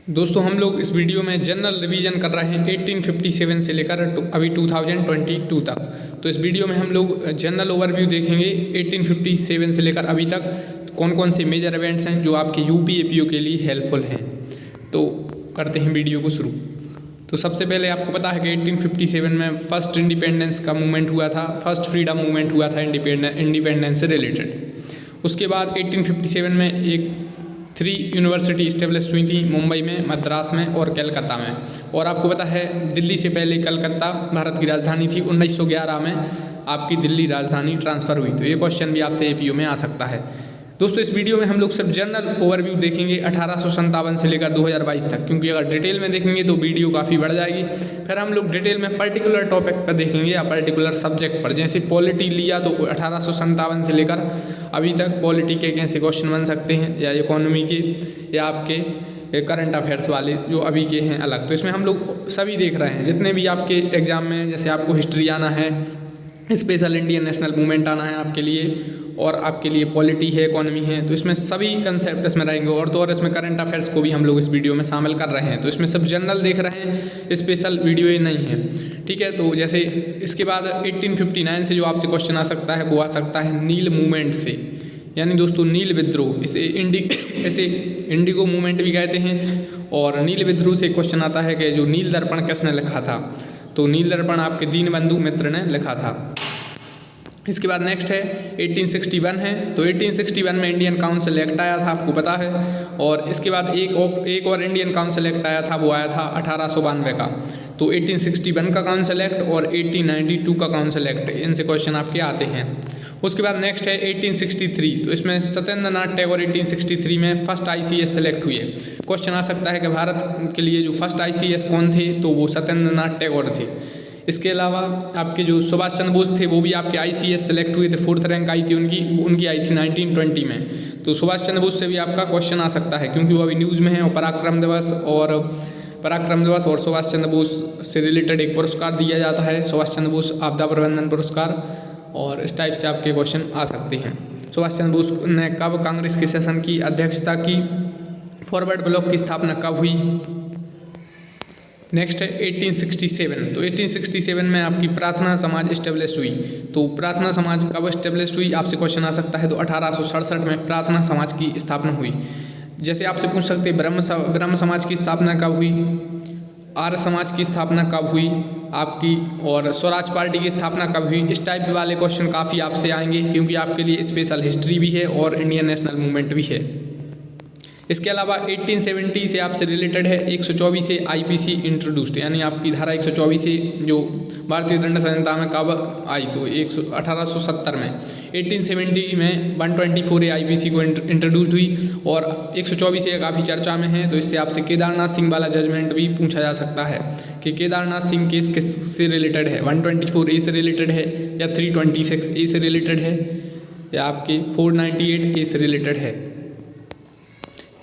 दोस्तों हम लोग इस वीडियो में जनरल रिवीजन कर रहे हैं 1857 से लेकर अभी 2022 तक। तो इस वीडियो में हम लोग जनरल ओवरव्यू देखेंगे 1857 से लेकर अभी तक कौन कौन से मेजर इवेंट्स हैं जो आपके यूपी एपीओ के लिए हेल्पफुल हैं। तो करते हैं वीडियो को शुरू। तो सबसे पहले आपको पता है कि 1857 में फर्स्ट इंडिपेंडेंस का मूवमेंट हुआ था, फर्स्ट फ्रीडम मूवमेंट हुआ था इंडिपेंडेंस से रिलेटेड। उसके बाद 1857 में एक 3 यूनिवर्सिटी इस्टेब्लिश हुई थी, मुंबई में, मद्रास में और कलकत्ता में। और आपको पता है दिल्ली से पहले कलकत्ता भारत की राजधानी थी। 1911 में आपकी दिल्ली राजधानी ट्रांसफ़र हुई। तो ये क्वेश्चन भी आपसे एपीओ में आ सकता है। दोस्तों इस वीडियो में हम लोग सिर्फ जनरल ओवरव्यू देखेंगे 1857 से लेकर 2022 तक, क्योंकि अगर डिटेल में देखेंगे तो वीडियो काफ़ी बढ़ जाएगी। फिर हम लोग डिटेल में पर्टिकुलर टॉपिक पर देखेंगे या पर्टिकुलर सब्जेक्ट पर। जैसे पॉलिटी लिया तो 1857 से लेकर अभी तक पॉलिटी के कैसे क्वेश्चन बन सकते हैं, या इकोनॉमी के, या आपके करंट अफेयर्स वाले जो अभी के हैं अलग। तो इसमें हम लोग सभी देख रहे हैं जितने भी आपके एग्जाम में, जैसे आपको हिस्ट्री आना है, स्पेशल इंडियन नेशनल मूवमेंट आना है आपके लिए, और आपके लिए पॉलिटी है, इकोनॉमी है। तो इसमें सभी कंसेप्ट इसमें रहेंगे। और तो और इसमें करंट अफेयर्स को भी हम लोग इस वीडियो में शामिल कर रहे हैं। तो इसमें सब जनरल देख रहे हैं, स्पेशल वीडियो ये नहीं है, ठीक है। तो जैसे इसके बाद 1859 से जो आपसे क्वेश्चन आ सकता है वो आ सकता है नील मूवमेंट से, यानी दोस्तों नील विद्रोह। इसे इंडिगो मूवमेंट भी कहते हैं। और नील विद्रोह से क्वेश्चन आता है कि जो नील दर्पण किसने लिखा था। तो नील दर्पण आपके दीनबंधु मित्र ने लिखा था। इसके बाद नेक्स्ट है 1861 है। तो 1861 में इंडियन काउंसिल एक्ट आया था, आपको पता है। और इसके बाद एक और इंडियन काउंसिल एक्ट आया था, वो आया था 1892 का। तो 1861 का काउंसिल एक्ट और 1892 का काउंसिल एक्ट, इनसे क्वेश्चन आपके आते हैं। उसके बाद नेक्स्ट है 1863। तो इसमें सत्येंद्र नाथ टैगोर 1863 में फर्स्ट ICS सेलेक्ट हुए। क्वेश्चन आ सकता है कि भारत के लिए जो फर्स्ट ICS कौन थे, तो वो सत्येंद्र नाथ टैगोर थे। इसके अलावा आपके जो सुभाष चंद्र बोस थे वो भी आपके ICS सेलेक्ट हुए थे, 4th रैंक आई थी उनकी आई थी 1920 में। तो सुभाष चंद्र बोस से भी आपका क्वेश्चन आ सकता है, क्योंकि वो अभी न्यूज़ में है। और पराक्रम दिवस और सुभाष चंद्र बोस से रिलेटेड एक पुरस्कार दिया जाता है, सुभाष चंद्र बोस आपदा प्रबंधन पुरस्कार। और इस टाइप से आपके क्वेश्चन आ सकते हैं। सुभाष चंद्र बोस ने कब कांग्रेस के सेशन की अध्यक्षता की, फॉरवर्ड ब्लॉक की स्थापना कब हुई। नेक्स्ट है 1867। तो 1867 में आपकी प्रार्थना समाज इस्टेब्लिश हुई। तो प्रार्थना समाज कब इस्टेब्लिश हुई आपसे क्वेश्चन आ सकता है। तो 1867 में प्रार्थना समाज की स्थापना हुई। जैसे आपसे पूछ सकते हैं ब्रह्म समाज की स्थापना कब हुई, आर्य समाज की स्थापना कब हुई आपकी, और स्वराज पार्टी की स्थापना कब हुई। इस टाइप वाले क्वेश्चन काफ़ी आपसे आएंगे, क्योंकि आपके लिए स्पेशल हिस्ट्री भी है और इंडियन नेशनल मूवमेंट भी है। इसके अलावा 1870 से आपसे रिलेटेड है 124 से IPC इंट्रोड्यूस्ड, यानी आपकी धारा 124 से जो भारतीय दंड संहिता में कब आई। तो 1870 में 1870 में 124 IPC को इंट्रोड्यूस्ड हुई। और 124 से काफ़ी चर्चा में है। तो इससे आपसे केदारनाथ सिंह वाला जजमेंट भी पूछा जा सकता है कि केदारनाथ सिंह केस किस से रिलेटेड है, 124A से रिलेटेड है, या 326A से रिलेटेड है, या आपके 498A से रिलेटेड है।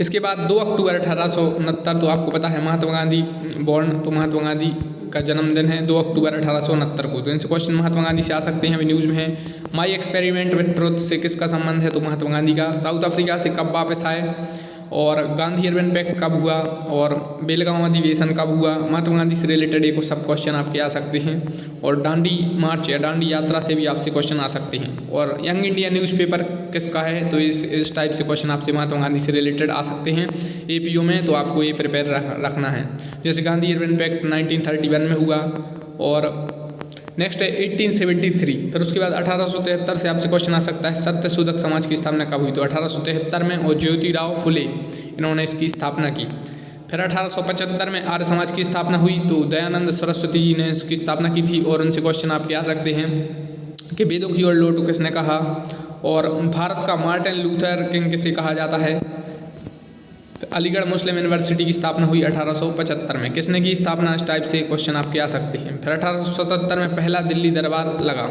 इसके बाद 2 अक्टूबर 1869, तो आपको पता है महात्मा गांधी बॉर्न, तो महात्मा गांधी का जन्मदिन है 2 अक्टूबर 1869 को। तो इनसे क्वेश्चन महात्मा गांधी से आ सकते हैं, अभी न्यूज़ में है। माई एक्सपेरिमेंट विद ट्रुथ से किसका संबंध है, तो महात्मा गांधी का। साउथ अफ्रीका से कब वापस आए, और गांधी अर्बन पैक्ट कब हुआ, और बेलगांव अधिवेशन कब हुआ। महात्मा गांधी से रिलेटेड एक सब क्वेश्चन आपके आ सकते हैं। और दांडी मार्च या दांडी यात्रा से भी आपसे क्वेश्चन आ सकते हैं। और यंग इंडिया न्यूज़पेपर किसका है, तो इस टाइप से क्वेश्चन आपसे महात्मा गांधी से रिलेटेड आ सकते हैं एपीओ में। तो आपको ये प्रिपेयर रखना है। जैसे गांधी अर्बन पैक्ट 1931 में हुआ। और नेक्स्ट है 1873। फिर उसके बाद 1873 से आपसे क्वेश्चन आ सकता है सत्यशोधक समाज की स्थापना कब हुई। तो 1873 में, और ज्योतिराव फुले इन्होंने इसकी स्थापना की। फिर 1875 में आर्य समाज की स्थापना हुई। तो दयानंद सरस्वती जी ने इसकी स्थापना की थी। और उनसे क्वेश्चन आपके आ सकते हैं कि वेदों की ओर लौटो किसने कहा, और भारत का मार्टिन लूथर किंग किसे कहा जाता है। तो अलीगढ़ मुस्लिम यूनिवर्सिटी की स्थापना हुई 1875 में, किसने की स्थापना। इस टाइप से क्वेश्चन आपके आ सकते हैं। फिर 1877 में पहला दिल्ली दरबार लगा,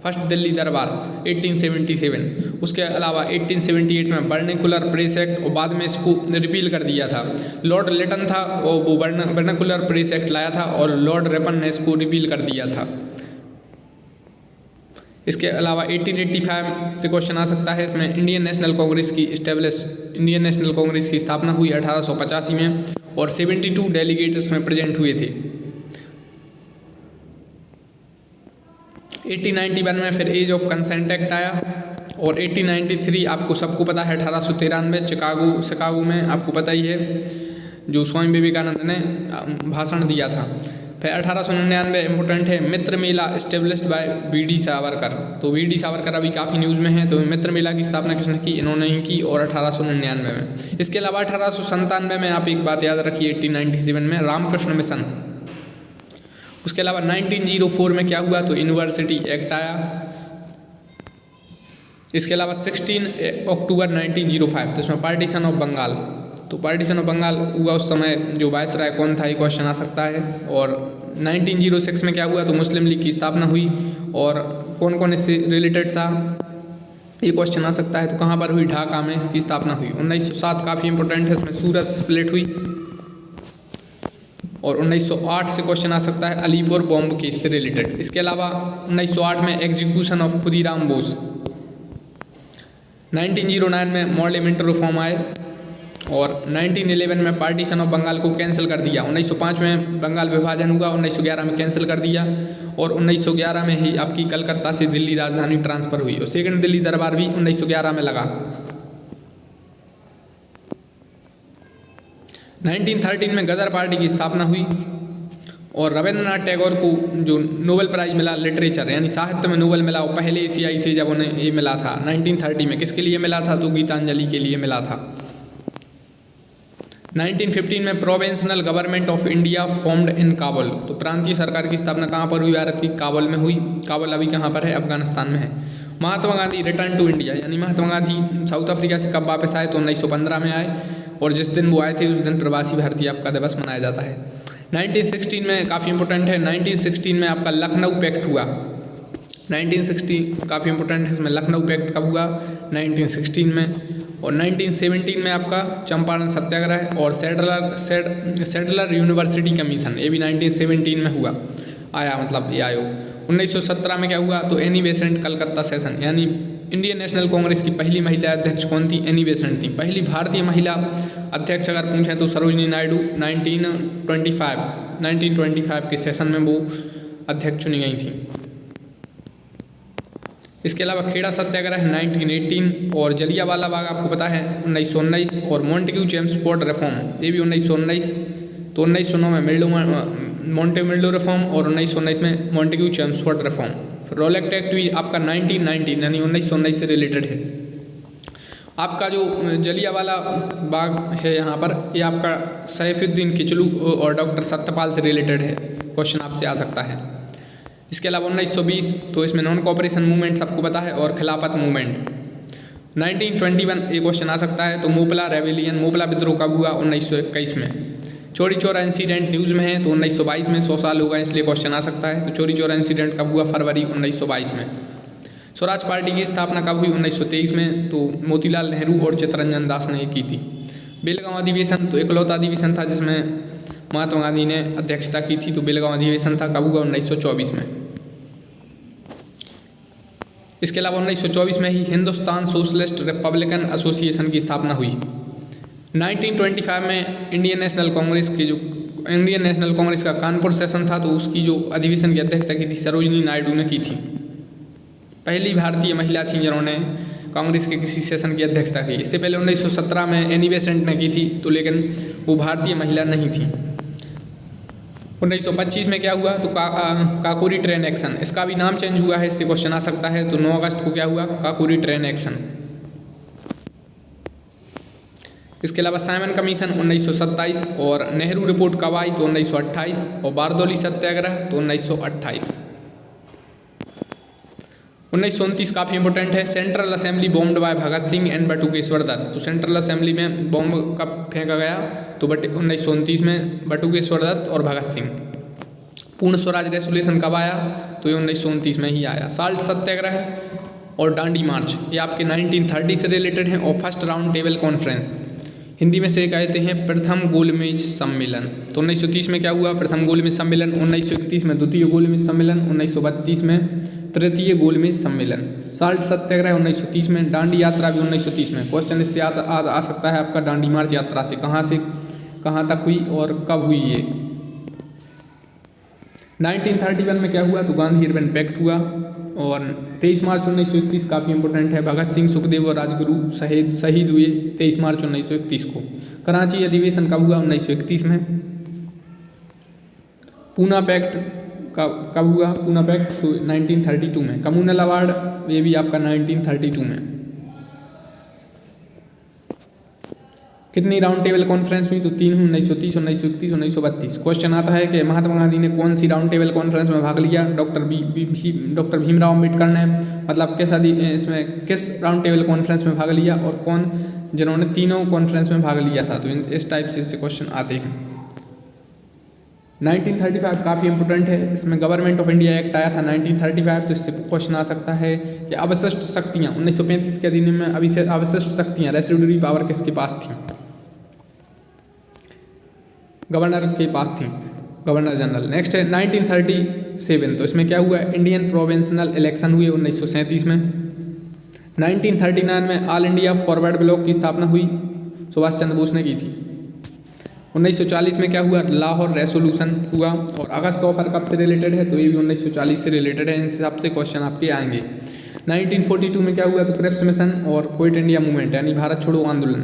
फर्स्ट दिल्ली दरबार 1877। उसके अलावा 1878 में वर्नाकुलर प्रेस एक्ट, और बाद में इसको रिपील कर दिया था। लॉर्ड लिटन था और वो वर्नाकुलर प्रेस एक्ट लाया था, और लॉर्ड रिपन ने इसको रिपील कर दिया था। इसके अलावा 1885 से क्वेश्चन आ सकता है। इसमें इंडियन नेशनल कांग्रेस की स्थापना हुई 1885 में और 72 डेलीगेट इसमें प्रेजेंट हुए थे। 1891 में फिर एज ऑफ कंसेंट एक्ट आया और 1893 आपको सबको पता है 1893 शिकागो में आपको पता ही है जो स्वामी विवेकानंद ने भाषण दिया था। फिर 1899 इम्पोर्टेंट है, मित्र मेला एस्टेब्लिश्ड बाय वी.डी. सावरकर। तो वी.डी. सावरकर अभी काफ़ी न्यूज़ में है। तो मित्र मेला की स्थापना किसने की? इन्होंने ही की और 1899 में। इसके अलावा 1897 में आप एक बात याद रखिए, 1897 में रामकृष्ण मिशन। उसके अलावा 1904 में क्या हुआ? तो यूनिवर्सिटी एक्ट आया। इसके अलावा 16 अक्टूबर 1905 तो इसमें पार्टीशन ऑफ बंगाल। तो पार्टीशन ऑफ बंगाल हुआ उस समय जो वायसराय कौन था, ये क्वेश्चन आ सकता है। और 1906 में क्या हुआ? तो मुस्लिम लीग की स्थापना हुई और कौन कौन इससे रिलेटेड था, ये क्वेश्चन आ सकता है। तो कहाँ पर हुई? ढाका में इसकी स्थापना हुई। 1907 काफ़ी इंपॉर्टेंट है, इसमें सूरत स्प्लिट हुई। और 1908 से क्वेश्चन आ सकता है अलीपुर बॉम्ब केस से रिलेटेड। इसके अलावा 1908 में एग्जीक्यूशन ऑफ खुदीराम बोस। 1909 में पार्लियामेंट रिफॉर्म आए और 1911 में पार्टीशन ऑफ बंगाल को कैंसिल कर दिया। 1905 में बंगाल विभाजन हुआ, 1911 में कैंसिल कर दिया और 1911 में ही आपकी कलकत्ता से दिल्ली राजधानी ट्रांसफ़र हुई और सेकंड दिल्ली दरबार भी 1911 में लगा। 1913 में गदर पार्टी की स्थापना हुई और रविंद्रनाथ टैगोर को जो नोबेल प्राइज़ मिला लिटरेचर यानी साहित्य में नोबेल मिला, वो पहले एशियाई थे जब उन्हें ये मिला था 1930 में। किसके लिए मिला था? तो गीतांजलि के लिए मिला था। 1915 में provincial government of India formed in Kabul. तो प्रांतीय सरकार की स्थापना कहाँ पर हुई? भारत की काबुल में हुई। काबुल अभी कहाँ पर है? अफगानिस्तान में है। Mahatma Gandhi return to India यानी महात्मा गांधी साउथ अफ्रीका से कब वापस आए? तो 1915 में आए और जिस दिन वो आए थे उस दिन प्रवासी भारतीय आपका दिवस मनाया जाता है। 1916 में काफ़ी इंपॉर्टेंट है, 1916 में आपका लखनऊ पैक्ट हुआ। 1916 काफ़ी इंपॉर्टेंट है, इसमें लखनऊ पैक्ट कब हुआ? 1916 में। और 1917 में आपका चंपारण सत्याग्रह और सेटलर यूनिवर्सिटी कमीशन, ये भी 1917 में हुआ आया, मतलब ये आयोग। 1917 में क्या हुआ? तो एनी बेसेंट कलकत्ता सेशन यानी इंडियन नेशनल कांग्रेस की पहली महिला अध्यक्ष कौन थी? एनी बेसेंट थी। पहली भारतीय महिला अध्यक्ष अगर पूछें तो सरोजिनी नायडू 1925 के सेशन में वो अध्यक्ष चुनी गई थी। इसके अलावा खेड़ा सत्याग्रह 1918 और जलियांवाला बाग आपको पता है 1919 और मॉन्टेग्यू चेम्सफोर्ड रिफॉर्म ये भी 1919। तो 1909 में मॉन्टेग्यू रिफॉर्म और 1919 में Montagu Chelmsford reform. Rowlatt act भी आपका 1919 यानी 1919 से रिलेटेड है। आपका जो जलियांवाला बाग है यहाँ पर, ये आपका सैफुद्दीन किचलू और डॉक्टर सत्यपाल से रिलेटेड है, क्वेश्चन आपसे आ सकता है। इसके अलावा 1920 तो इसमें नॉन कॉपरेशन मूवमेंट सबको पता है और खिलाफत मूवमेंट। 1921 ये क्वेश्चन आ सकता है। तो मोपला रेवेलियन, मोपला विद्रोह कब हुआ? 1921 में। चोरी चोरा इंसिडेंट न्यूज़ में है तो 1922 में, 100 साल होगा इसलिए क्वेश्चन आ सकता है। तो चोरी चोरा इंसिडेंट कब हुआ? फरवरी 1922 में। स्वराज पार्टी की स्थापना कब हुई? 1923 में। तो मोतीलाल नेहरू और चित्तरंजन दास ने की थी। बेलगांव अधिवेशन तो इकलौता अधिवेशन था जिसमें महात्मा गांधी ने अध्यक्षता की थी। तो बेलगांव अधिवेशन था, कब हुआ? 1924 में। इसके अलावा 1924 में ही हिंदुस्तान सोशलिस्ट रिपब्लिकन एसोसिएशन की स्थापना हुई। 1925 में इंडियन नेशनल कांग्रेस का कानपुर सेशन था, तो उसकी जो अधिवेशन की अध्यक्षता की थी सरोजिनी नायडू ने की थी। पहली भारतीय महिला थी जिन्होंने कांग्रेस के किसी सेशन की अध्यक्षता की। इससे पहले 1917 में एनी बेसेंट ने की थी, तो लेकिन वो भारतीय महिला नहीं थी। 1925 में क्या हुआ? तो काकोरी ट्रेन एक्शन, इसका भी नाम चेंज हुआ है, इससे क्वेश्चन आ सकता है। तो 9 अगस्त को क्या हुआ? Kakori train action. इसके अलावा साइमन कमीशन 1927 और नेहरू रिपोर्ट कब आई? तो 1928 और बारदौली सत्याग्रह तो 1928। 1929 काफ़ी इंपॉर्टेंट है। Central assembly bombed by Bhagat Singh and Batukeshwar Dutt. तो सेंट्रल असेंबली में बॉम्ब कब फेंका गया? तो 1929 में बटुकेश्वर दत्त और भगत सिंह। पूर्ण स्वराज रेसोल्यूशन कब आया? तो ये 1929 में ही आया। साल्ट सत्याग्रह और डांडी मार्च ये आपके 1930 से रिलेटेड हैं। और first round table conference Hindi में से कहते हैं प्रथम गोलमेज सम्मेलन। तो 1930 में क्या हुआ? प्रथम गोलमेज सम्मेलन। 1931 में द्वितीय गोलमेज सम्मेलन। 1932 में तृतीय गोलमेज सम्मेलन। साल्ट सत्याग्रह 1930 में। दांडी यात्रा भी 1930 में। क्वेश्चन इससे आ सकता है आपका दांडी मार्च यात्रा से कहाँ तक हुई और कब हुई ये। 1931 में क्या हुआ, तो गांधी अर्बन पैक्ट हुआ। और 23 मार्च 1931 काफ़ी इंपॉर्टेंट है, भगत सिंह, सुखदेव और राजगुरु शहीद हुए 23 मार्च 1931 को। कराची अधिवेशन कब हुआ, 1931 में। पूना पैक्ट कब हुआ, पूना पैक्ट 1932 में। कम्युनल अवार्ड ये भी आपका 1932 में। कितनी राउंड टेबल कॉन्फ्रेंस हुई, तो 3 हुई, 1930, 1931, 1932। क्वेश्चन आता है कि महात्मा गांधी ने कौन सी राउंड टेबल कॉन्फ्रेंस में भाग लिया। डॉक्टर भीमराव अम्बेडकर ने, मतलब किस राउंड टेबल कॉन्फ्रेंस में भाग लिया, और कौन जिन्होंने तीनों कॉन्फ्रेंस में भाग लिया था। तो इस टाइप से इससे क्वेश्चन आते हैं। 1935 काफ़ी इंपॉर्टेंट है, इसमें गवर्नमेंट ऑफ इंडिया एक्ट आया था 1935। तो इससे क्वेश्चन आ सकता है कि अवशिष्ट शक्तियाँ 1935 के अधिनियम में अवशिष्ट शक्तियाँ रेसिडुअरी पावर किसके पास थी, गवर्नर के पास थी, गवर्नर जनरल। नेक्स्ट है 1937। तो इसमें क्या हुआ, इंडियन प्रोविंशियल इलेक्शन हुए 1937 में। 1939 में ऑल इंडिया फॉरवर्ड ब्लॉक की स्थापना हुई, सुभाष चंद्र बोस ने की थी। 1940 में क्या हुआ, लाहौर रेसोल्यूशन हुआ। और अगस्त ऑफर कब से रिलेटेड है, तो ये भी 1940 से रिलेटेड है, इन हिसाब से क्वेश्चन आपके आएंगे। 1942 में क्या हुआ, तो क्रिप्स मिशन और क्विट इंडिया मूवमेंट यानी भारत छोड़ो आंदोलन।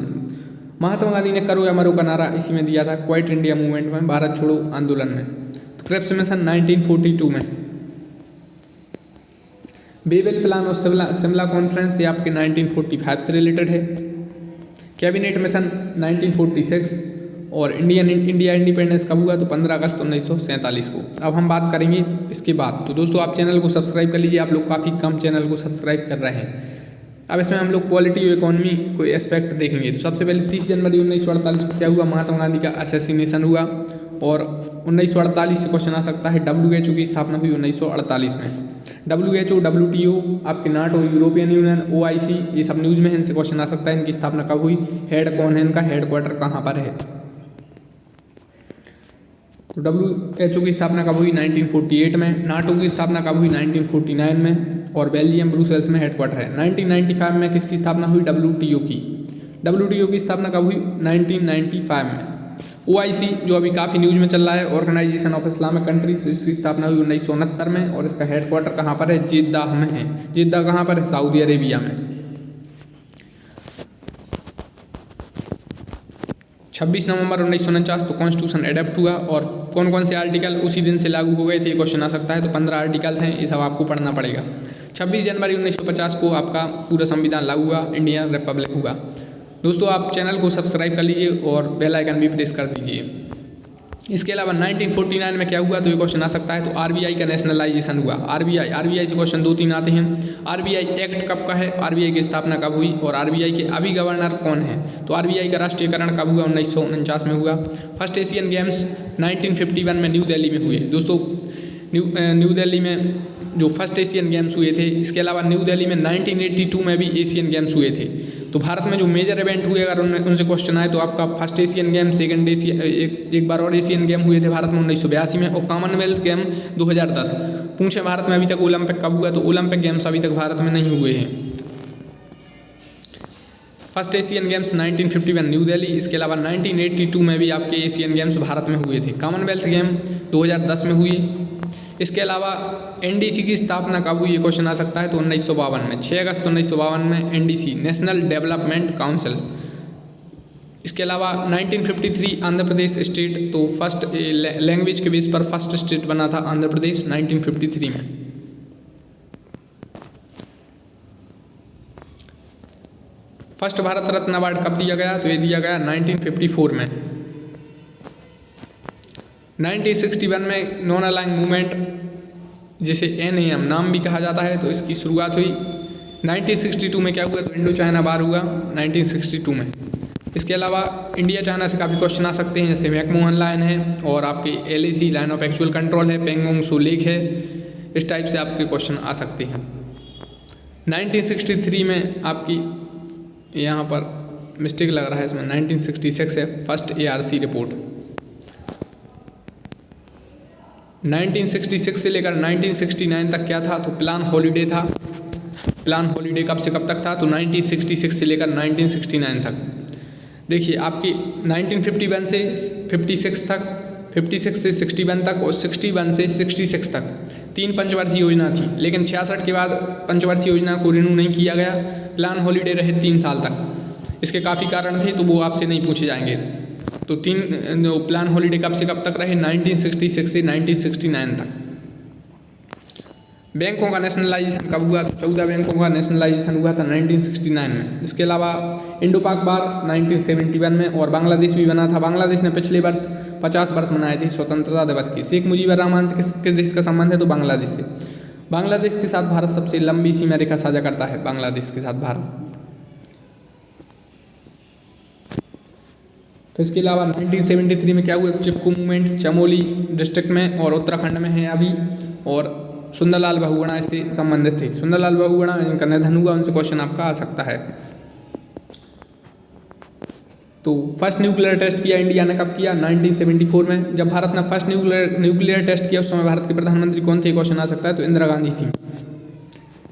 महात्मा गांधी ने करो या मरो का नारा इसी में दिया था, क्विट इंडिया मूवमेंट में, भारत छोड़ो आंदोलन में। तो क्रिप्स मिशन 1942 में। बेबल प्लान और शिमला कॉन्फ्रेंस ये आपके 1945 से रिलेटेड है। Cabinet mission 1946। और इंडिया इंडिपेंडेंस कब हुआ, तो 15 अगस्त 1947 को। अब हम बात करेंगे इसके बाद। तो दोस्तों आप चैनल को सब्सक्राइब कर लीजिए, आप लोग काफ़ी कम चैनल को सब्सक्राइब कर रहे हैं। अब इसमें हम लोग पॉलिटी और इकोनॉमी कोई एस्पेक्ट देखेंगे। तो सबसे पहले 30 जनवरी 1948 को क्या हुआ, महात्मा गांधी का असैसिनेशन हुआ। और 1948 से क्वेश्चन आ सकता है, WHO की स्थापना हुई 1948 में। WHO, WTO, आपके नाटो, यूरोपियन यूनियन, OIC, ये सब न्यूज़ में है, इनसे क्वेश्चन आ सकता है इनकी स्थापना कब हुई, हेड कौन है, इनका हेडक्वार्टर कहाँ पर है। तो WHO की स्थापना कब हुई, 1948 में। नाटो की स्थापना कब हुई, 1949 में। और बेल्जियम ब्रुसेल्स में हेडक्वार्टर है। 1995 में किसकी स्थापना हुई, WTO की। WTO की स्थापना कब हुई, 1995 में। OIC जो अभी काफ़ी न्यूज़ में चल रहा है, ऑर्गेनाइजेशन ऑफ इस्लामिक कंट्रीज, इसकी स्थापना हुई 1969 में। और इसका हेडक्वार्टर कहाँ पर है, जेद्दाह में है। जेद्दाह कहाँ पर है, सऊदी अरेबिया में। 26 नवंबर 1949 तो कॉन्स्टिट्यूशन एडप्ट हुआ। और कौन कौन से आर्टिकल उसी दिन से लागू हो गए थे, क्वेश्चन आ सकता है। तो 15 आर्टिकल्स हैं, ये सब आपको पढ़ना पड़ेगा। 26 जनवरी 1950 को आपका पूरा संविधान लागू हुआ, इंडियन रिपब्लिक हुआ। दोस्तों आप चैनल को सब्सक्राइब कर लीजिए और बेल आइकन भी प्रेस कर दीजिए। इसके अलावा 1949 में क्या हुआ, तो ये क्वेश्चन आ सकता है। तो RBI का नेशनलाइजेशन हुआ। RBI से क्वेश्चन 2-3 आते हैं। RBI एक्ट कब का है, RBI की स्थापना कब हुई, और RBI के अभी गवर्नर कौन है। तो RBI का राष्ट्रीयकरण कब हुआ, 1949 में हुआ। फर्स्ट एशियन गेम्स 1951 में न्यू दिल्ली में हुए। दोस्तों न्यू दिल्ली में जो फर्स्ट एशियन गेम्स हुए थे। इसके अलावा न्यू दिल्ली में 1982 में भी एशियन गेम्स हुए थे। तो भारत में जो मेजर इवेंट हुए, अगर उनसे क्वेश्चन आए तो आपका first Asian game, second Asian, एक बार और एशियन गेम हुए थे भारत में 1982 में। और कॉमनवेल्थ गेम 2010 पूछे भारत में अभी तक ओलंपिक कब हुआ, तो ओलंपिक गेम्स अभी तक भारत में नहीं हुए हैं। First Asian games 1951 new Delhi. इसके अलावा 1982 में भी आपके एशियन गेम्स भारत में हुए थे। कॉमनवेल्थ गेम 2010 में हुए। इसके अलावा NDC की स्थापना कब हुई, ये क्वेश्चन आ सकता है। तो 1952 में, 6 अगस्त 1952 में NDC, नेशनल डेवलपमेंट काउंसिल। इसके अलावा 1953 आंध्र प्रदेश स्टेट, तो फर्स्ट लैंग्वेज के बेस पर फर्स्ट स्टेट बना था आंध्र प्रदेश 1953 में। फर्स्ट भारत रत्न अवार्ड कब दिया गया, तो ये दिया गया 1954 में। 1961 में नॉन अलाइंग मूवमेंट, जिसे NAM नाम भी कहा जाता है, तो इसकी शुरुआत हुई। 1962 में क्या हुआ, तो इंडो चाइना वार हुआ 1962 में। इसके अलावा इंडिया चाइना से काफ़ी क्वेश्चन आ सकते हैं, जैसे मैकमोहन लाइन है, और आपकी LAC line of actual control है, पेंगोंग सो लेक है। इस टाइप से आपके क्वेश्चन आ सकते हैं। 1963 में आपकी, यहाँ पर मिस्टेक लग रहा है इसमें, 1966 है फर्स्ट ARC रिपोर्ट। 1966 से लेकर 1969 तक क्या था, तो प्लान हॉलीडे था। प्लान हॉलीडे कब से कब तक था, तो 1966 से लेकर 1969 तक। देखिए आपकी 1951 से 56 तक, 56 से 61 तक और 61 से 66 तक 3 पंचवर्षीय योजना थी, लेकिन 66 के बाद पंचवर्षीय योजना को रिन्यू नहीं किया गया। प्लान हॉलीडे रहे 3 साल तक। इसके काफ़ी कारण थे, तो वो आपसे नहीं पूछे जाएंगे। तो प्लान हॉलीडे कब से कब तक रहे, 1966 से 1969 तक। बैंकों का नेशनलाइजेशन कब हुआ, तो 14 बैंकों का नेशनलाइजेशन हुआ था 1969 में। इसके अलावा इंडो पाक वार 1971 में, और बांग्लादेश भी बना था। बांग्लादेश ने पिछले वर्ष 50 वर्ष मनाए थे स्वतंत्रता दिवस की। शेख मुजीबुर रहमान से किस देश का संबंध है, तो बांग्लादेश से। बांग्लादेश के साथ भारत सबसे लंबी सीमा रेखा साझा करता है, बांग्लादेश के साथ भारत। तो इसके अलावा 1973 में क्या हुआ, चिपकू मूवमेंट चमोली डिस्ट्रिक्ट में और उत्तराखंड में है अभी, और सुंदरलाल बहुगुणा इससे संबंधित थे। सुंदरलाल बहुगुणा इनका निधन हुआ, उनसे क्वेश्चन आपका आ सकता है। तो फर्स्ट न्यूक्लियर टेस्ट किया इंडिया ने कब किया, 1974 में। जब भारत ने फर्स्ट न्यूक्लियर टेस्ट किया उस समय भारत के प्रधानमंत्री कौन थे, क्वेश्चन आ सकता है, तो इंदिरा गांधी थी।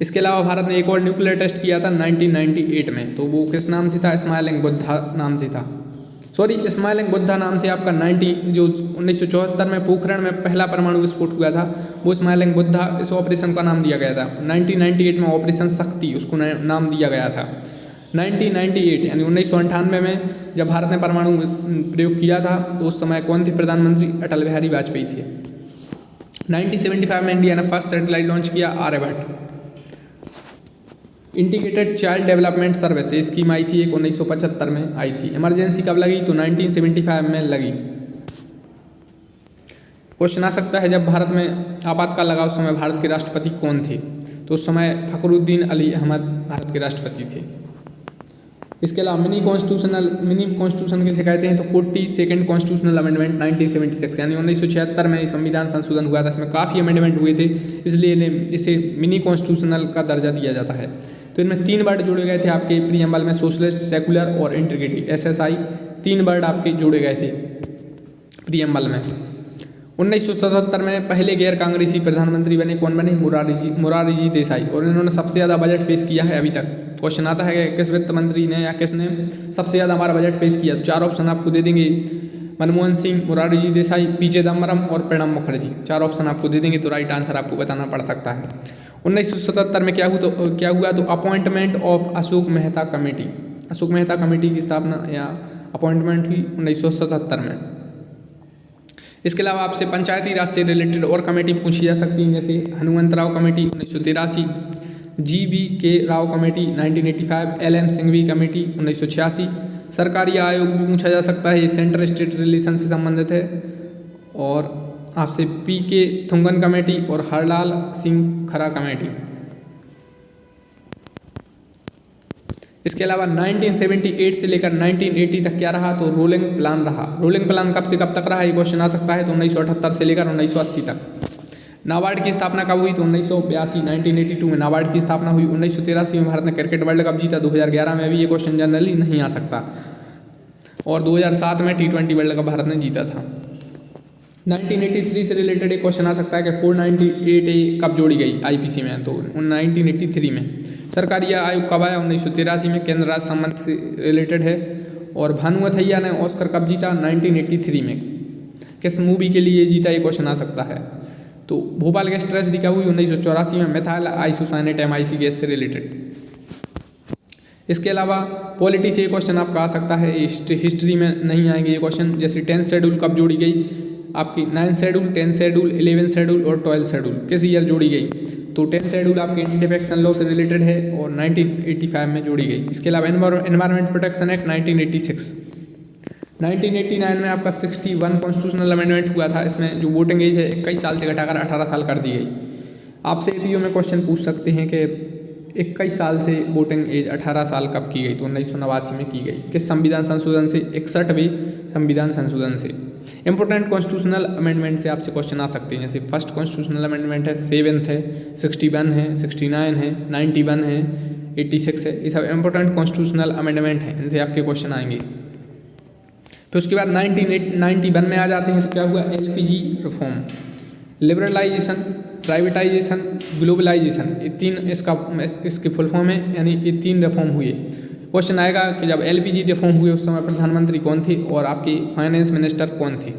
इसके अलावा भारत ने एक और न्यूक्लियर टेस्ट किया था 1998 में, तो वो किस नाम से था, स्माइलिंग बुद्धा नाम से था। सॉरी, स्माइलिंग बुद्धा नाम से आपका 1974 में पोखरण में पहला परमाणु विस्फोट हुआ था, वो स्माइलिंग बुद्धा इस ऑपरेशन का नाम दिया गया था। 1998 में ऑपरेशन शक्ति उसको नाम दिया गया था। 1998 यानी 1998 में जब भारत ने परमाणु प्रयोग किया था, तो उस समय कौन थे प्रधानमंत्री, अटल बिहारी वाजपेयी थे। 1975 में इंडिया ने फर्स्ट सैटेलाइट लॉन्च किया, Aryabhata. Integrated child development service scheme आई थी एक, 1975 में आई थी। इमरजेंसी कब लगी, तो 1975 में लगी। क्वेश्चन आ सकता है, जब भारत में आपातकाल लगा उस समय भारत के राष्ट्रपति कौन थे, तो उस समय फखरुद्दीन अली अहमद भारत के राष्ट्रपति थे। इसके अलावा मिनी कॉन्स्टिट्यूशन किसे कहते हैं, तो 42nd कॉन्स्टिट्यूशनल अमेंडमेंट 1976 यानी 1976 में संविधान संशोधन हुआ था। इसमें काफ़ी अमेंडमेंट हुए थे, इसलिए इसे मिनी कॉन्स्टिट्यूशनल का दर्जा दिया जाता है। तो इनमें 3 वर्ड जोड़े गए थे आपके प्रीएम्बल में, सोशलिस्ट, सेकुलर और इंटीग्रिटी, SSI 3 वर्ड आपके जोड़े गए थे प्रीएम्बल में। 1977 में पहले गैर कांग्रेसी प्रधानमंत्री बने, कौन बने, मोरारजी जी देसाई, और इन्होंने सबसे ज़्यादा बजट पेश किया है अभी तक। क्वेश्चन आता है कि किस वित्त मंत्री ने या किसने सबसे ज़्यादा हमारा बजट पेश किया, तो 4 ऑप्शन आपको दे देंगे, मनमोहन सिंह, मोरारजी देसाई, पी चिदम्बरम और प्रणब मुखर्जी। 4 ऑप्शन आपको दे देंगे, तो राइट आंसर आपको बताना पड़ सकता है। 1977 में क्या हुआ, तो appointment of Ashok Mehta committee, Ashok Mehta committee की स्थापना या अपॉइंटमेंट हुई 1977 में। इसके अलावा आपसे पंचायती राज से रिलेटेड और कमेटी पूछी जा सकती हैं, जैसे Hanumantha Rao committee 1983, GV.K. Rao committee 1985, LM Singhvi committee 1986। सरकारी आयोग भी पूछा जा सकता है, ये सेंट्रल स्टेट रिलेशन से संबंधित है। और आपसे PK थुंगन कमेटी और हरलाल सिंह खरा कमेटी। इसके अलावा 1978 से लेकर 1980 तक क्या रहा, तो रोलिंग प्लान रहा। रोलिंग प्लान कब से कब तक रहा, ये क्वेश्चन आ सकता है, तो 1978 से लेकर 1980 तक। नाबार्ड की स्थापना कब हुई, तो 1982 1982 में नाबार्ड की स्थापना हुई। 1983 में भारत ने क्रिकेट वर्ल्ड कप जीता। 2011 में भी ये क्वेश्चन जनरली नहीं आ सकता। और 2007 में T20 वर्ल्ड कप भारत ने जीता था। 1983 से रिलेटेड एक क्वेश्चन आ सकता है कि 498A कब जोड़ी गई IPC में, तो 1983 में। सरकारी आयोग कब आया, 1983 में, केंद्र राज्य संबंध से रिलेटेड है। और भानुमथैया ने ऑस्कर कब जीता, 1983 में। किस मूवी के लिए जीता, ये क्वेश्चन आ सकता है। तो भोपाल गैस ट्रेजेडी कब हुई, 1984 में, मेथाइल आइसोसाइनेट MIC गैस से रिलेटेड। इसके अलावा पॉलिटी से ये क्वेश्चन आपका आ सकता है, हिस्ट्री में नहीं आएंगे ये क्वेश्चन। जैसे 10th शेड्यूल कब जोड़ी गई, आपकी 9th schedule, 10th schedule, 11th schedule और 12th शेड्यूल किस ईयर जोड़ी गई, तो 10th शेड्यूल आपके एंटी डिफेक्शन लॉ से रिलेटेड है और 1985 में जोड़ी गई। इसके अलावा एनवायरमेंट प्रोटेक्शन एक्ट 1986। 1989 में आपका 61 कॉन्स्टिट्यूशनल अमेंडमेंट हुआ था। इसमें जो वोटिंग एज है 21 साल से घटाकर 18 साल कर दी गई। आपसे APO में क्वेश्चन पूछ सकते हैं कि 21 साल से वोटिंग एज 18 साल कब की गई, तो 1989 में की गई। किस संविधान संशोधन से, 61वें संविधान संशोधन से। इंपॉर्टेंट कॉन्स्टिट्यूशनल अमेंडमेंट से आपसे क्वेश्चन आ सकते हैं, जैसे फर्स्ट कॉन्स्टिट्यूशनल अमेंडमेंट है, 7th है, 61 है, 69 है, 91 है, 86 है। ये सब इंपॉर्टेंट कॉन्स्टिट्यूशनल अमेंडमेंट हैं, इनसे आपके क्वेश्चन आएंगे। फिर उसके बाद 1991 में आ जाते हैं, तो क्या हुआ, LPG reform. Liberalisation, privatisation, globalisation, ये तीन इसके फुल फॉर्म है, यानी ये 3 रिफॉर्म हुए। क्वेश्चन आएगा कि जब LPG रिफॉर्म हुए उस समय प्रधानमंत्री कौन थे और आपके फाइनेंस मिनिस्टर कौन थे।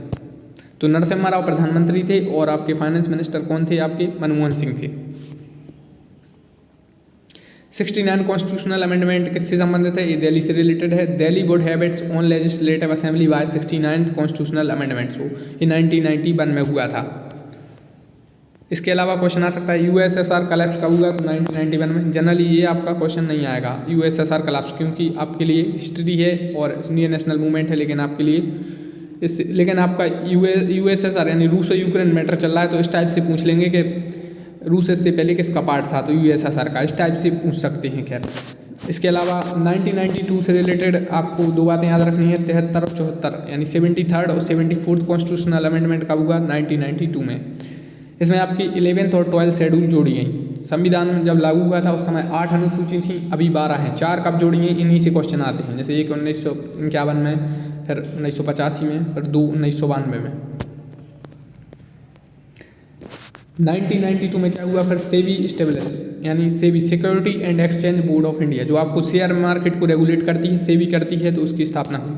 तो नरसिम्हा राव प्रधानमंत्री थे और आपके फाइनेंस मिनिस्टर कौन थे, आपके मनमोहन सिंह थे। 69 कॉन्स्टिट्यूशनल अमेंडमेंट किससे संबंधित है, ये दिल्ली से रिलेटेड है। Delhi would have its own legislative assembly bye 69 constitutional amendments, ये 1991 में हुआ था। इसके अलावा क्वेश्चन आ सकता है USSR कलैप्स कब हुआ, तो 1991 में। जनरली ये आपका क्वेश्चन नहीं आएगा USSR कलैप्स, क्योंकि आपके लिए हिस्ट्री है और इंडियन नेशनल मूवमेंट है, लेकिन आपके लिए लेकिन आपका USSR यानी रूस और यूक्रेन मैटर चल रहा है, तो इस टाइप से पूछ लेंगे कि रूस इससे पहले किसका पार्ट था, तो USSR का, इस टाइप से पूछ सकते हैं। खैर इसके अलावा 1992 से रिलेटेड आपको 2 बातें याद रखनी है, 73 और 74, यानी 73rd और 74th कॉन्स्टिट्यूशनल अमेंडमेंट कब हुआ, 1992 में। इसमें आपकी 11th और 12th शेड्यूल जोड़ी गई। संविधान जब लागू हुआ था उस समय 8 अनुसूची थी, अभी 12 हैं। 4 कब जोड़ी गई, इन्हीं से क्वेश्चन आते हैं, जैसे एक 1951 में, फिर 1985 में, फिर 2 1992 में। 1992 में क्या हुआ, फिर सेबी स्टेब्लिश, यानी SEBI security and exchange board of India, जो आपको शेयर मार्केट को रेगुलेट करती है, सेबी करती है, तो उसकी स्थापना हुई।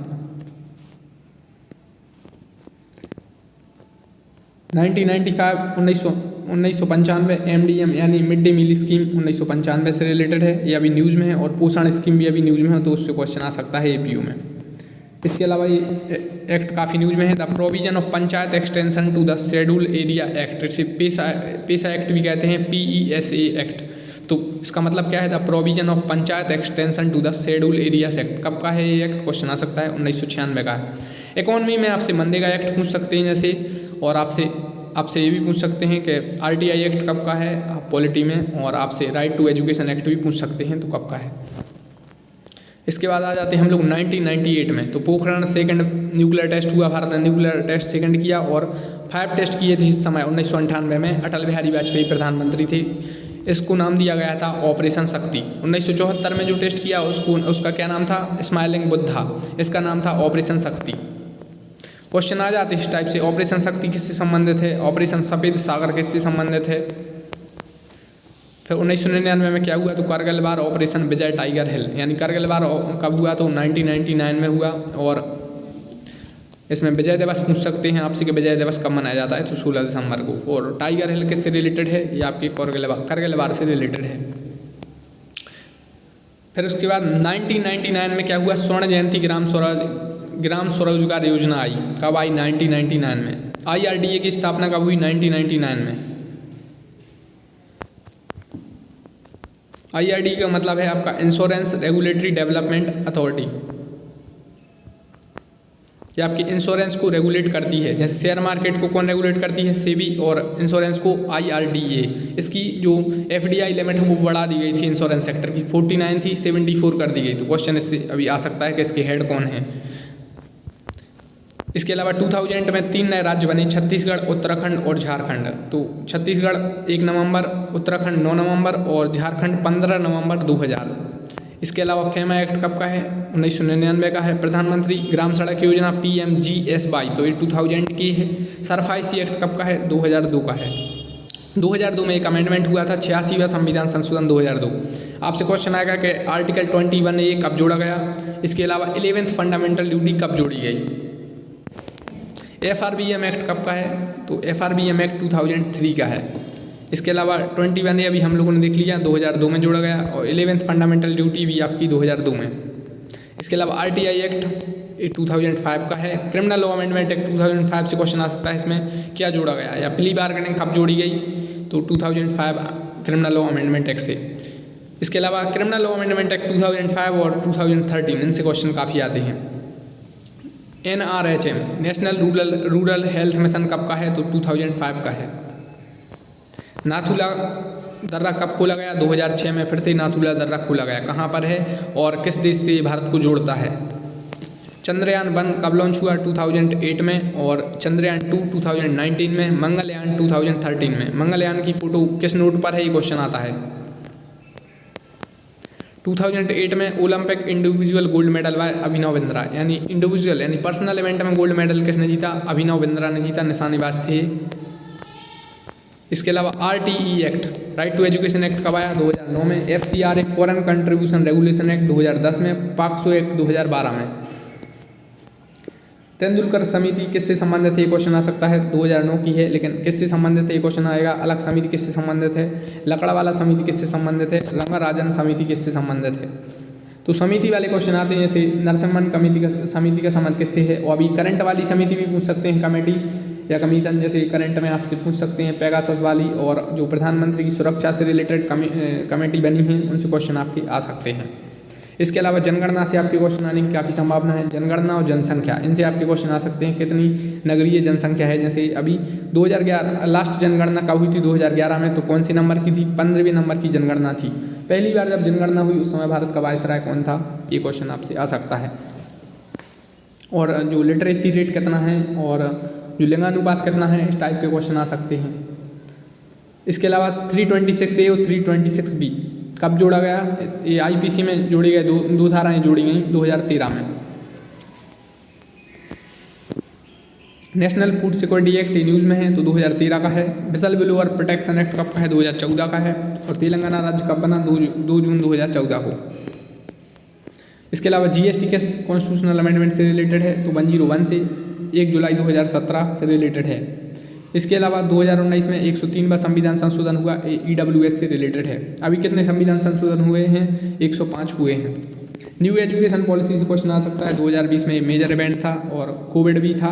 1995 MDM यानी मिड डे मील स्कीम 1995 से रिलेटेड है, ये अभी न्यूज़ में है, और पोषण स्कीम भी अभी न्यूज़ में है, तो उससे क्वेश्चन आ सकता है APU में। इसके अलावा ये एक्ट काफ़ी न्यूज़ में है, the provision of panchayat extension to the schedule area act, इसे पेशा एक्ट भी कहते हैं, PESA एक्ट। तो इसका मतलब क्या है, the provision of panchayat extension to the schedule areas act, कब का है ये एक्ट, क्वेश्चन आ सकता है, 1996 का है। इकोनॉमी में आपसे मनरेगा एक्ट पूछ सकते हैं जैसे, और आपसे ये भी पूछ सकते हैं कि RTI एक्ट कब का है पॉलिटी में, और आपसे राइट टू एजुकेशन एक्ट भी पूछ सकते हैं, तो कब का है। इसके बाद आ जाते हैं हम लोग 1998 में, तो पोखरण सेकंड न्यूक्लियर टेस्ट हुआ, भारत ने न्यूक्लियर टेस्ट सेकंड किया, और 5 टेस्ट किए थे इस समय 1998 में। अटल बिहारी वाजपेयी प्रधानमंत्री थे। इसको नाम दिया गया था ऑपरेशन शक्ति। 1974 में जो टेस्ट किया उसका क्या नाम था, स्माइलिंग बुद्धा, इसका नाम था ऑपरेशन शक्ति। क्वेश्चन आ जाते इस टाइप से, ऑपरेशन शक्ति किससे संबंधित है, ऑपरेशन सफ़ेद सागर किससे संबंधित है। फिर 1999 में क्या हुआ, तो कारगिल वार ऑपरेशन विजय टाइगर हिल, यानी कारगिल वार कब हुआ, तो 1999 में हुआ। और इसमें विजय दिवस पूछ सकते हैं आपसे कि विजय दिवस कब मनाया जाता है, तो 16 दिसंबर को। और टाइगर हिल किससे रिलेटेड है, ये आपकी कारगिल वार से रिलेटेड है। फिर उसके बाद 1999 में क्या हुआ, स्वर्ण जयंती ग्राम स्वरोजगार योजना आई, कब आई, 1999 में। IRDA की स्थापना कब हुई, 1999 में। IRDA का मतलब है आपका इंश्योरेंस रेगुलेटरी डेवलपमेंट अथॉरिटी, ये आपकी इंश्योरेंस को रेगुलेट करती है। जैसे शेयर मार्केट को कौन रेगुलेट करती है, सेबी, और इंश्योरेंस को IRDA। इसकी जो FDI लिमिट है वो बढ़ा दी गई थी इंश्योरेंस सेक्टर की, 49 थी, 74 कर दी गई। तो क्वेश्चन इससे अभी आ सकता है कि इसके हेड कौन है। इसके अलावा 2000 में 3 नए राज्य बने, छत्तीसगढ़, उत्तराखंड और झारखंड। तो छत्तीसगढ़ 1 नवंबर, उत्तराखंड 9 नवंबर और झारखंड 15 नवंबर 2000। इसके अलावा फेमा एक्ट कब का है, 1999 का है। प्रधानमंत्री ग्राम सड़क योजना PMGSY, तो ये 2000 की है। सरफाइसी एक्ट कब का है, 2002 का है। 2002 में एक अमेंडमेंट हुआ था, 86वां संविधान संशोधन 2002। आपसे क्वेश्चन आएगा कि आर्टिकल 21A कब जोड़ा गया। इसके अलावा 11th फंडामेंटल ड्यूटी कब जोड़ी गई। FRBM एक्ट कब का है, तो FRBM एक्ट 2003 का है। इसके अलावा 21A अभी हम लोगों ने देख लिया, 2002 में जोड़ा गया, और 11th फंडामेंटल ड्यूटी भी आपकी 2002 में। इसके अलावा RTI एक्ट 2005 का है। क्रिमिनल लॉ अमेंडमेंट एक्ट 2005 से क्वेश्चन आ सकता है, इसमें क्या जोड़ा गया, या प्ली बार्गेनिंग कब जोड़ी गई, तो 2005 क्रिमिनल लॉ अमेंडमेंट एक्ट से। इसके अलावा क्रिमिनल लॉ अमेंडमेंट एक्ट 2005 और 2013, इनसे क्वेश्चन काफ़ी आते हैं। NRHM national rural health mission कब का है, तो 2005 का है। नाथुला दर्रा कब खोला गया, 2006 में फिर से नाथुला दर्रा खोला गया। कहाँ पर है और किस देश से भारत को जोड़ता है। चंद्रयान 1 कब लॉन्च हुआ, 2008 में, और चंद्रयान 2 2019 में, मंगलयान 2013 में। मंगलयान की फोटो किस नोट पर है, ये क्वेश्चन आता है। 2008 में Olympic individual gold medal by Abhinav Bindra, यानी इंडिविजुअल यानी पर्सनल इवेंट में गोल्ड मेडल किसने जीता, अभिनव बिंद्रा ने जीता, निशानेबाज थे। इसके अलावा RTE act, right to education act कब आया? 2009 में। FCRA foreign contribution regulation act 2010 में। पाक्सो एक्ट 2012 में। तेंदुलकर समिति किससे संबंधित है? ये क्वेश्चन आ सकता है। 2009 की है, लेकिन किससे संबंधित है ये क्वेश्चन आएगा। अलग समिति किससे संबंधित है? लकड़वाला समिति किससे संबंधित है? रंगाराजन समिति किससे संबंधित है? तो समिति वाले क्वेश्चन आते हैं, जैसे नरसिम्हन समिति का संबंध किससे है। और अभी करंट वाली समिति भी पूछ सकते हैं, कमेटी या कमीशन, जैसे करंट में आपसे पूछ सकते हैं पेगासस वाली, और जो प्रधानमंत्री की सुरक्षा से रिलेटेड कमेटी बनी है उनसे क्वेश्चन आपके आ सकते हैं। इसके अलावा जनगणना से आपके क्वेश्चन आने की काफ़ी संभावना है। जनगणना और जनसंख्या, इनसे आपके क्वेश्चन आ सकते हैं। कितनी नगरीय जनसंख्या है? जैसे अभी 2011 लास्ट जनगणना कब हुई थी? 2011 में। तो कौन सी नंबर की थी? 15वें नंबर की जनगणना थी। पहली बार जब जनगणना हुई उस समय भारत का वायसराय कौन था? ये क्वेश्चन आपसे आ सकता है। और जो लिटरेसी रेट कितना है और जो लिंगानुपात कितना है, इस टाइप के क्वेश्चन आ सकते हैं। इसके अलावा 326A और 326B कब जोड़ा गया? ये IPC में जोड़ी गए, दो धाराएं जोड़ी गई 2013 में। National food security act news में है तो 2013 का है। विसल ब्लोअर प्रोटेक्शन एक्ट कब का है? 2014 का है। और तेलंगाना राज्य कब बना? 2 जून 2014 को। इसके अलावा GST किस कॉन्स्टिट्यूशनल अमेंडमेंट से रिलेटेड है? तो 101 से 1 जुलाई 2017 से रिलेटेड है। इसके अलावा 2019 में 103वां संविधान संशोधन हुआ, EWS से रिलेटेड है। अभी कितने संविधान संशोधन हुए हैं? 105 हुए हैं। न्यू एजुकेशन पॉलिसी से क्वेश्चन आ सकता है। 2020 में मेजर इवेंट था और कोविड भी था,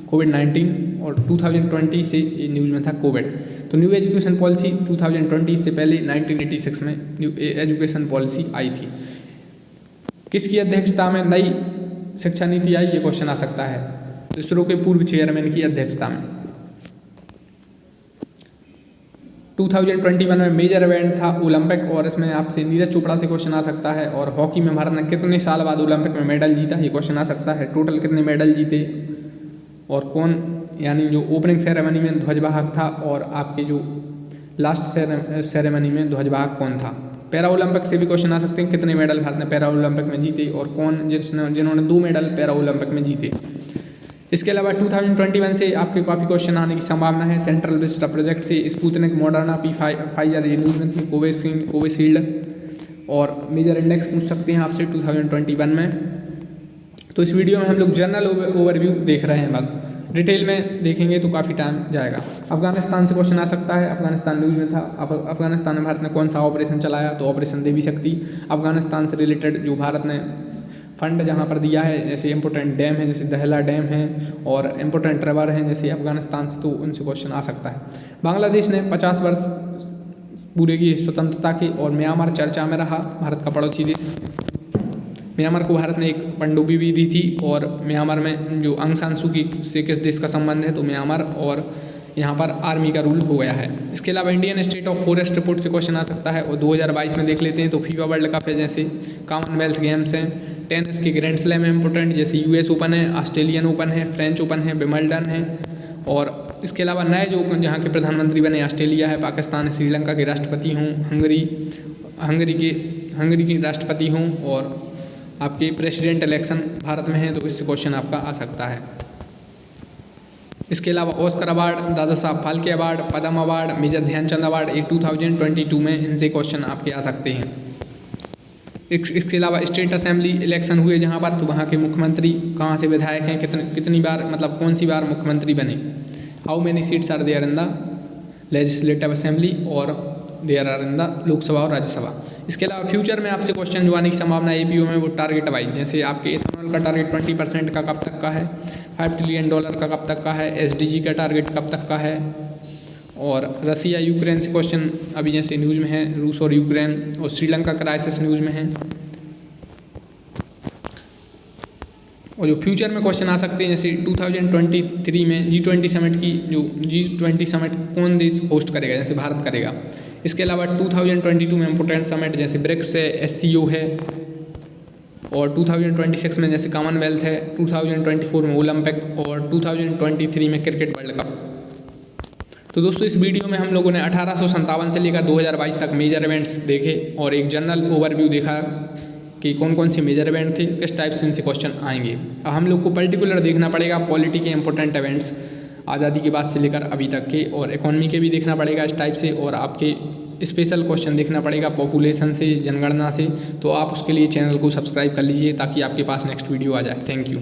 कोविड-19, और 2020 से ये न्यूज़ में था कोविड। तो न्यू एजुकेशन पॉलिसी 2020 से पहले 1986 में न्यू एजुकेशन पॉलिसी आई थी। किसकी अध्यक्षता में नई शिक्षा नीति आई? ये क्वेश्चन आ सकता है। इसरो के पूर्व चेयरमैन की अध्यक्षता में। 2021 में मेजर इवेंट था ओलंपिक, और इसमें आपसे नीरज चोपड़ा से क्वेश्चन आ सकता है। और हॉकी में भारत ने कितने साल बाद ओलंपिक में मेडल जीता? ये क्वेश्चन आ सकता है। टोटल कितने मेडल जीते और कौन, यानी जो ओपनिंग सेरेमनी में ध्वजवाहक था और आपके जो लास्ट सेरेमनी में ध्वजवाहक कौन था? पैरा ओलंपिक से भी क्वेश्चन आ सकते हैं। कितने मेडल भारत ने पैरा ओलंपिक में जीते और कौन जिन्होंने 2 मेडल पैरा ओलंपिक में जीते? इसके अलावा 2021 से आपके काफ़ी क्वेश्चन आने की संभावना है। सेंट्रल विस्टा प्रोजेक्ट से स्पुतनिक, मॉडर्ना, फाइजर ये न्यूज़ में थी, कोविशील्ड, और मेजर इंडेक्स पूछ सकते हैं आपसे 2021 में। तो इस वीडियो में हम लोग जनरल ओवरव्यू देख रहे हैं, बस डिटेल में देखेंगे तो काफ़ी टाइम जाएगा। अफगानिस्तान से क्वेश्चन आ सकता है। अफगानिस्तान न्यूज़ में था। अफगानिस्तान में भारत ने कौन सा ऑपरेशन चलाया? तो ऑपरेशन देवी शक्ति। अफगानिस्तान से रिलेटेड जो भारत ने फंड जहाँ पर दिया है, जैसे इम्पोर्टेंट डैम है, जैसे दहला डैम है, और इम्पोर्टेंट रिवर हैं जैसे अफगानिस्तान से, तो उनसे क्वेश्चन आ सकता है। बांग्लादेश ने 50 वर्ष पूरे किए स्वतंत्रता के, और म्यांमार चर्चा में रहा, भारत का पड़ोसी देश। म्यांमार को भारत ने एक पनडुब्बी भी दी थी। और म्यांमार में जो आंग सान सू की से किस देश का संबंध है? तो म्यांमार, और यहाँ पर आर्मी का रूल हो गया है। इसके अलावा Indian state of forest report से क्वेश्चन आ सकता है। और 2022 में देख लेते हैं तो फीफा वर्ल्ड कप है, जैसे कॉमनवेल्थ गेम्स हैं, टेनिस के ग्रैंड स्लैम है इंपॉर्टेंट, जैसे US ओपन है, ऑस्ट्रेलियन ओपन है, फ्रेंच ओपन है, विंबलडन है। और इसके अलावा नए जो यहाँ के प्रधानमंत्री बने, ऑस्ट्रेलिया है, पाकिस्तान है, श्रीलंका के राष्ट्रपति हों, हंगरी के राष्ट्रपति हों, और आपके प्रेसिडेंट इलेक्शन भारत में है, तो इससे क्वेश्चन आपका आ सकता है। इसके अलावा Oscar award, Dada Saheb Phalke award, पद्म अवार्ड, मेजर ध्यानचंद अवार्ड, ये 2022 में इनसे क्वेश्चन आपके आ सकते हैं। इसके अलावा स्टेट असेंबली इलेक्शन हुए जहाँ पर, तो वहाँ के मुख्यमंत्री कहाँ से विधायक हैं, कितनी बार, मतलब कौन सी बार मुख्यमंत्री बने? How many seats are there in the legislative assembly, और there are in the Lok Sabha और राज्यसभा। इसके अलावा फ्यूचर में आपसे क्वेश्चन जो आने की संभावना है APO में, वो टारगेट वाइज, जैसे आपके इथेनॉल का टारगेट 20% का कब तक का है, $5 ट्रिलियन का कब तक का है, SDG का टारगेट कब तक का है, और रसिया यूक्रेन से क्वेश्चन अभी जैसे न्यूज़ में है, रूस और यूक्रेन, और श्रीलंका क्राइसिस न्यूज़ में है। और जो फ्यूचर में क्वेश्चन आ सकते हैं, जैसे 2023 में G20 समिट की, जो G20 समिट कौन देश होस्ट करेगा? जैसे भारत करेगा। इसके अलावा 2022 में इंपोर्टेंट समिट जैसे ब्रिक्स है, SCO है, और 2026 में जैसे कॉमनवेल्थ है, 2024 में ओलंपिक, और 2023 में क्रिकेट वर्ल्ड कप। तो दोस्तों इस वीडियो में हम लोगों ने 1857 से लेकर 2022 तक मेजर इवेंट्स देखे, और एक जनरल ओवरव्यू देखा कि कौन कौन से मेजर इवेंट थे, किस टाइप से इनसे क्वेश्चन आएंगे। अब हम लोग को पर्टिकुलर देखना पड़ेगा पॉलिटी के इंपॉर्टेंट इवेंट्स। आज़ादी के बाद से लेकर अभी तक के, और इकोनॉमी के भी देखना पड़ेगा इस टाइप से, और आपके स्पेशल क्वेश्चन देखना पड़ेगा पॉपुलेशन से, जनगणना से। तो आप उसके लिए चैनल को सब्सक्राइब कर लीजिए ताकि आपके पास नेक्स्ट वीडियो आ जाए। Thank you.